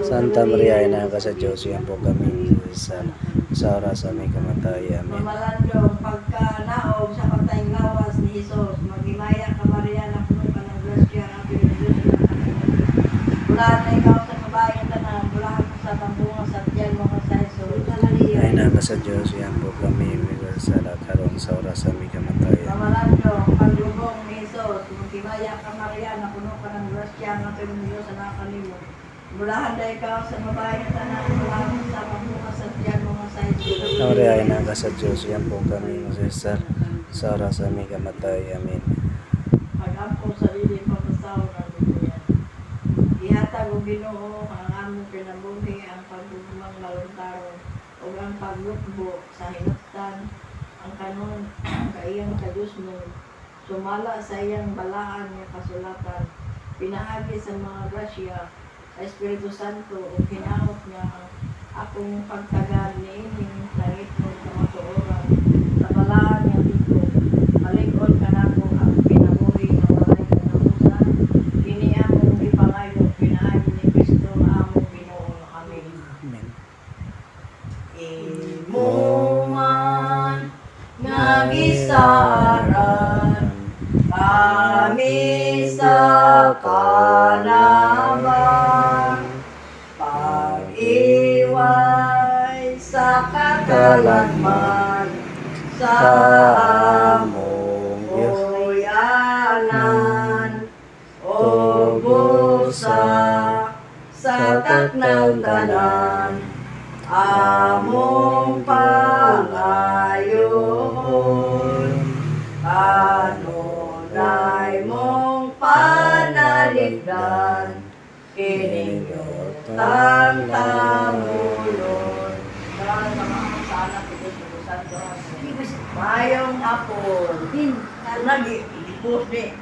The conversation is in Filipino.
Santa Maria, ina ka sa Diyos, yan po kami sa oras sa aming kamatayan. Amen. Mamalandong, pagka naog sa patayng lawas ni Jesus, maghimaya ka Maria, na puno ka ng grasya, ang Pilipinas na kanina. Bulaan na ikaw sa kabayan tanan, bulaan mo sa tambunga sa tiyan mo ka sa Jesus. Ay na ka sa Diyos, yan po kami sa karon sa oras sa aming kamatayan. Mamalandong, paglubong ni Jesus, maghimaya ka Maria, na puno ka ng grasya, ang Pilipinas na kanina. Bulahan na ikaw sa babae tanan, bulaan mo sa tambunga sa tiyan mo ka sa Jesus. Maria, ay na ka sa Diyos, yan po kami sa oras sa aming kamatayan. Amen. Pag-ampo sarili pagkasaw na niya. Ihatag o Ginoo ang among kinabuhi, ang pagdumang maluntaro o ang paglukbo sa hinaptan, ang kanon kaiyang kadusnon, sumala sa iyang balaan niya kasulatan, pinaagi sa mga grasya sa Espiritu Santo o hinaot niya ang akong pagtagad ni ining langit mo sa matuoran sa balaan niya dito. Malig-on ka na ko ang pinabuhi na walay kanamusan. Kini among ipangayo, pinaagi ni Kristo na among Ginoo. Amen. Amen. Imuman nga gisaran kami sa kanaman, pag-iway sa katalagman sa among uyanan o busa sa taknang tanan among pangayoon kanunay mong panaligdan kining yutang tangulon. Dalam sa mga sana ito sa Santo. Mayong hapon. Lagi, ipos ni.